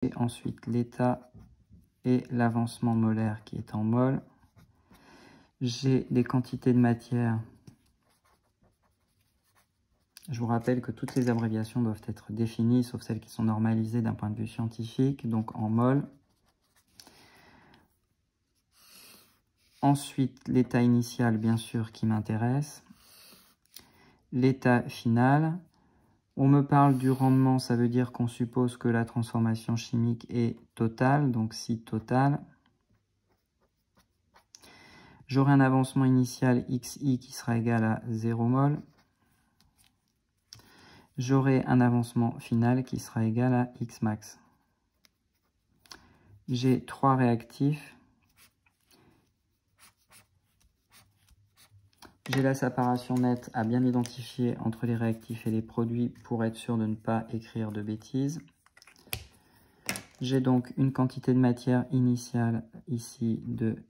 et ensuite l'état et l'avancement molaire qui est en mol. J'ai des quantités de matière. Je vous rappelle que toutes les abréviations doivent être définies, sauf celles qui sont normalisées d'un point de vue scientifique, donc en mol. Ensuite, l'état initial, bien sûr, qui m'intéresse. L'état final. On me parle du rendement, ça veut dire qu'on suppose que la transformation chimique est totale, donc si totale. J'aurai un avancement initial xi qui sera égal à 0 mol. J'aurai un avancement final qui sera égal à xmax. J'ai 3 réactifs. J'ai la séparation nette à bien identifier entre les réactifs et les produits pour être sûr de ne pas écrire de bêtises. J'ai donc une quantité de matière initiale ici de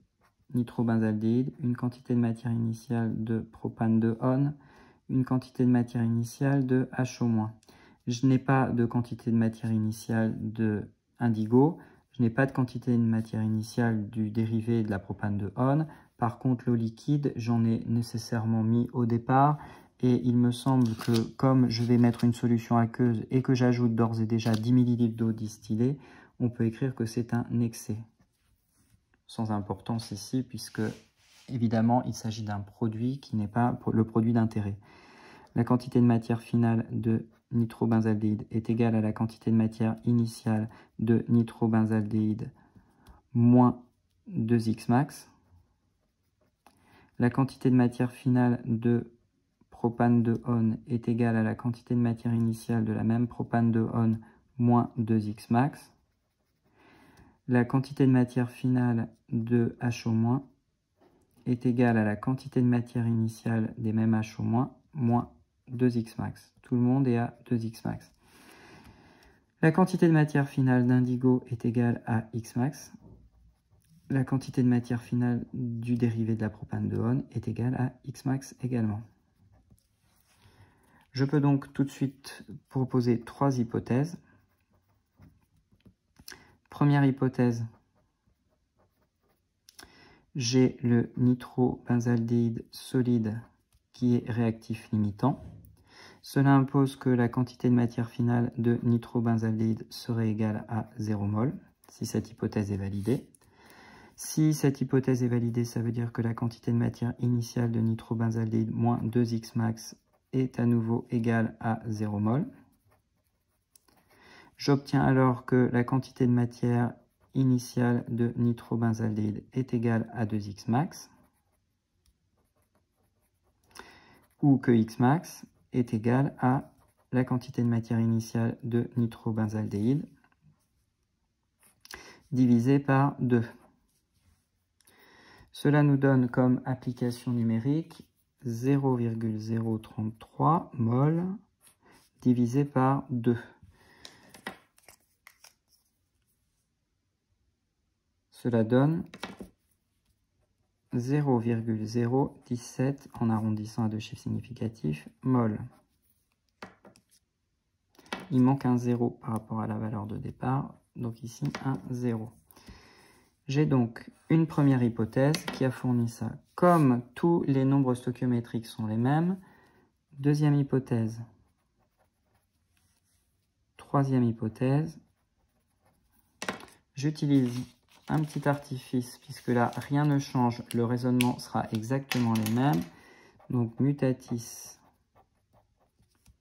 nitrobenzaldéhyde, une quantité de matière initiale de propane de On, une quantité de matière initiale de HO-. Je n'ai pas de quantité de matière initiale de indigo, je n'ai pas de quantité de matière initiale du dérivé de la propane de On. Par contre, l'eau liquide, j'en ai nécessairement mis au départ. Et il me semble que comme je vais mettre une solution aqueuse et que j'ajoute d'ores et déjà 10 ml d'eau distillée, on peut écrire que c'est un excès. Sans importance ici, puisque évidemment, il s'agit d'un produit qui n'est pas le produit d'intérêt. La quantité de matière finale de nitrobenzaldéhyde est égale à la quantité de matière initiale de nitrobenzaldéhyde moins 2xmax. La quantité de matière finale de propane de On est égale à la quantité de matière initiale de la même propane de On moins 2xmax. La quantité de matière finale de HO- est égale à la quantité de matière initiale des mêmes HO- moins 2xmax. Tout le monde est à 2xmax. La quantité de matière finale d'indigo est égale à xmax. La quantité de matière finale du dérivé de la propane de On est égale à xmax également. Je peux donc tout de suite proposer 3 hypothèses. Première hypothèse, j'ai le nitrobenzaldéhyde solide qui est réactif limitant. Cela impose que la quantité de matière finale de nitrobenzaldéhyde serait égale à 0 mol, si cette hypothèse est validée. Si cette hypothèse est validée, ça veut dire que la quantité de matière initiale de nitrobenzaldéhyde moins 2xmax est à nouveau égale à 0 mol. J'obtiens alors que la quantité de matière initiale de nitrobenzaldéhyde est égale à 2xmax, ou que xmax est égal à la quantité de matière initiale de nitrobenzaldéhyde divisé par 2. Cela nous donne comme application numérique 0,033 mol divisé par 2. Cela donne 0,017 en arrondissant à 2 chiffres significatifs mol. Il manque un 0 par rapport à la valeur de départ, donc ici un 0. J'ai donc une première hypothèse qui a fourni ça. Comme tous les nombres stoichiométriques sont les mêmes, deuxième hypothèse, troisième hypothèse, j'utilise un petit artifice puisque là rien ne change, le raisonnement sera exactement le même. Donc mutatis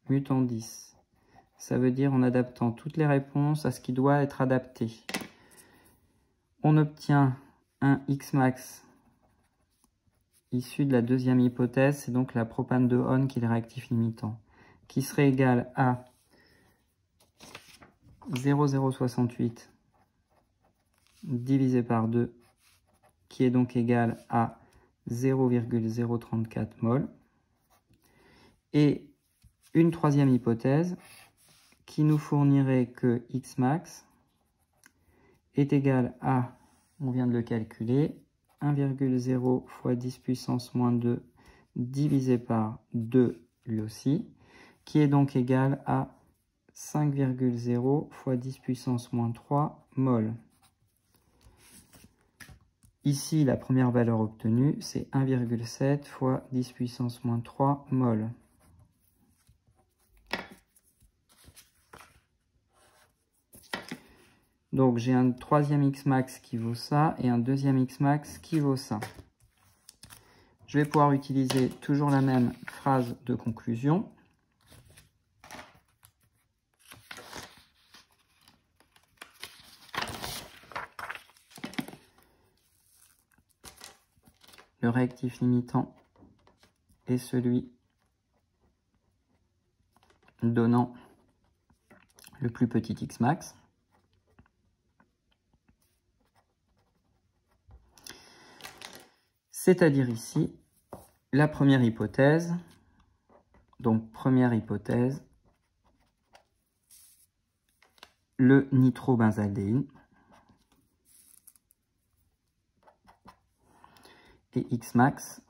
mutandis, ça veut dire en adaptant toutes les réponses à ce qui doit être adapté. On obtient un xmax issu de la deuxième hypothèse, c'est donc la propane de On qui est le réactif limitant, qui serait égal à 0,068 divisé par 2, qui est donc égal à 0,034 mol. Et une troisième hypothèse qui nous fournirait que xmax est égal à, on vient de le calculer, 1,0 fois 10 puissance moins 2 divisé par 2 lui aussi, qui est donc égal à 5,0 fois 10 puissance moins 3 mol. Ici, la première valeur obtenue, c'est 1,7 fois 10 puissance moins 3 mol. Donc, j'ai un troisième Xmax qui vaut ça et un deuxième Xmax qui vaut ça. Je vais pouvoir utiliser toujours la même phrase de conclusion. Le réactif limitant est celui donnant le plus petit Xmax. C'est-à-dire ici, la première hypothèse, donc première hypothèse, le nitrobenzaldéhyde et Xmax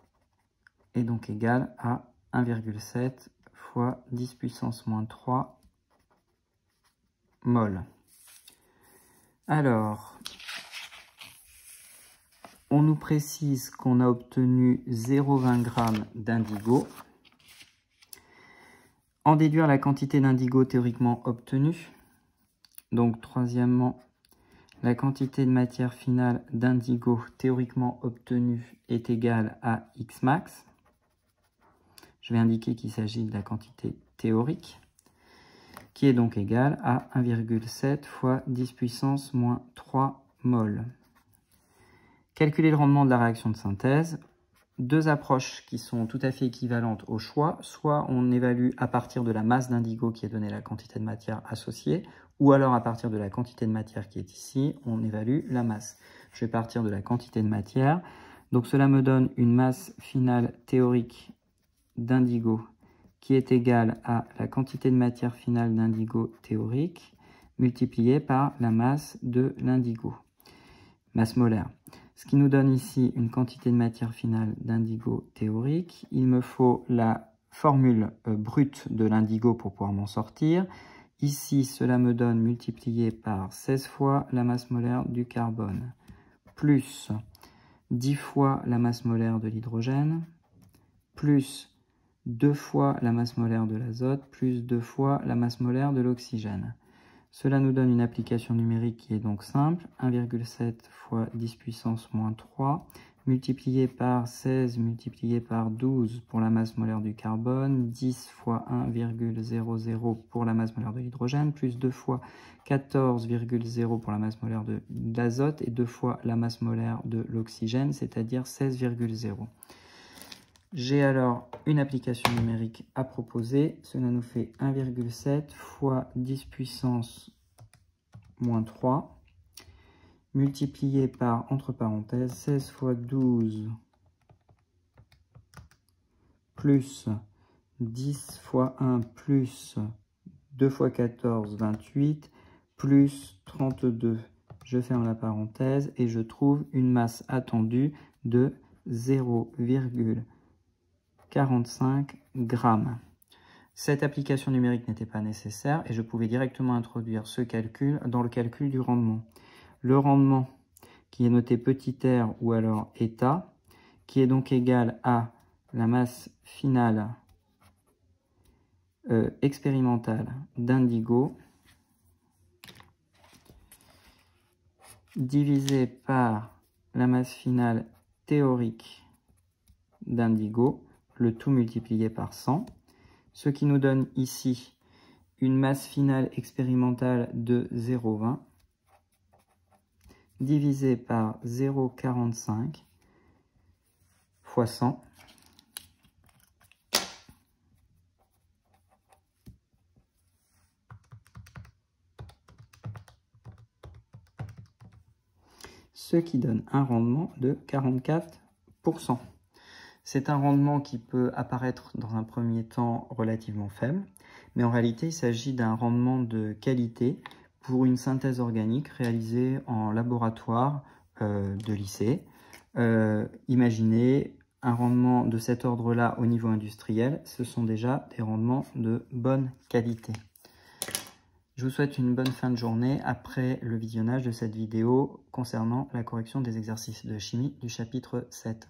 est donc égal à 1,7 fois 10 puissance moins 3 mol. Alors, on nous précise qu'on a obtenu 0,20 g d'indigo. En déduire la quantité d'indigo théoriquement obtenue. Donc, troisièmement, la quantité de matière finale d'indigo théoriquement obtenue est égale à Xmax. Je vais indiquer qu'il s'agit de la quantité théorique, qui est donc égale à 1,7 fois 10 puissance moins 3 mol. Calculer le rendement de la réaction de synthèse. Deux approches qui sont tout à fait équivalentes au choix. Soit on évalue à partir de la masse d'indigo qui est donnée la quantité de matière associée, ou alors à partir de la quantité de matière qui est ici, on évalue la masse. Je vais partir de la quantité de matière. Donc cela me donne une masse finale théorique d'indigo qui est égale à la quantité de matière finale d'indigo théorique multipliée par la masse de l'indigo, masse molaire. Ce qui nous donne ici une quantité de matière finale d'indigo théorique. Il me faut la formule brute de l'indigo pour pouvoir m'en sortir. Ici, cela me donne multiplié par 16 fois la masse molaire du carbone, plus 10 fois la masse molaire de l'hydrogène, plus 2 fois la masse molaire de l'azote, plus 2 fois la masse molaire de l'oxygène. Cela nous donne une application numérique qui est donc simple, 1,7 fois 10 puissance moins 3, multiplié par 16, multiplié par 12 pour la masse molaire du carbone, 10 fois 1,00 pour la masse molaire de l'hydrogène, plus 2 fois 14,0 pour la masse molaire de l'azote et 2 fois la masse molaire de l'oxygène, c'est-à-dire 16,0. J'ai alors une application numérique à proposer. Cela nous fait 1,7 fois 10 puissance moins 3 multiplié par, entre parenthèses, 16 fois 12 plus 10 fois 1 plus 2 fois 14, 28, plus 32. Je ferme la parenthèse et je trouve une masse attendue de 0,45 grammes. Cette application numérique n'était pas nécessaire et je pouvais directement introduire ce calcul dans le calcul du rendement. Le rendement qui est noté petit r ou alors état, qui est donc égal à la masse finale expérimentale d'indigo divisé par la masse finale théorique d'indigo, le tout multiplié par 100, ce qui nous donne ici une masse finale expérimentale de 0,20 divisé par 0,45 fois 100, ce qui donne un rendement de 44%. C'est un rendement qui peut apparaître dans un premier temps relativement faible, mais en réalité il s'agit d'un rendement de qualité pour une synthèse organique réalisée en laboratoire de lycée. Imaginez un rendement de cet ordre-là au niveau industriel, ce sont déjà des rendements de bonne qualité. Je vous souhaite une bonne fin de journée après le visionnage de cette vidéo concernant la correction des exercices de chimie du chapitre 7.